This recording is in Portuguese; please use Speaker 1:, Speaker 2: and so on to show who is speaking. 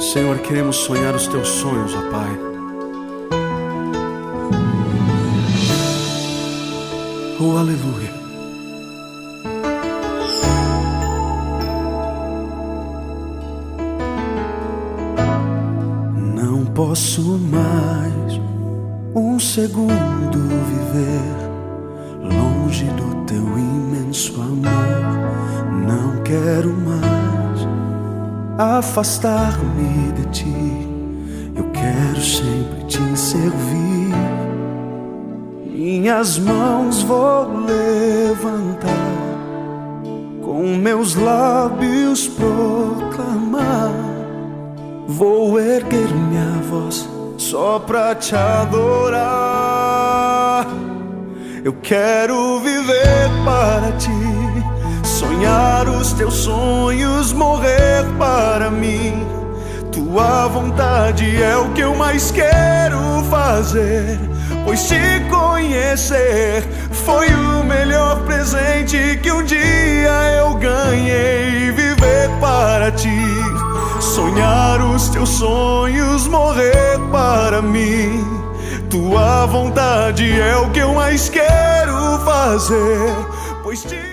Speaker 1: Senhor, queremos sonhar os teus sonhos, ó Pai. Oh, aleluia. Não posso mais um segundo viver longe do teu imenso amor. Não quero mais afastar-me de ti, eu quero sempre te servir. Minhas mãos vou levantar, com meus lábios proclamar. Vou erguer minha voz só pra te adorar. Eu quero viver para ti, sonhar os teus sonhos, morrer para mim. Tua vontade é o que eu mais quero fazer, pois te conhecer foi o melhor presente que um dia eu ganhei. Viver para ti, sonhar os teus sonhos, morrer para mim. Tua vontade é o que eu mais quero fazer, pois te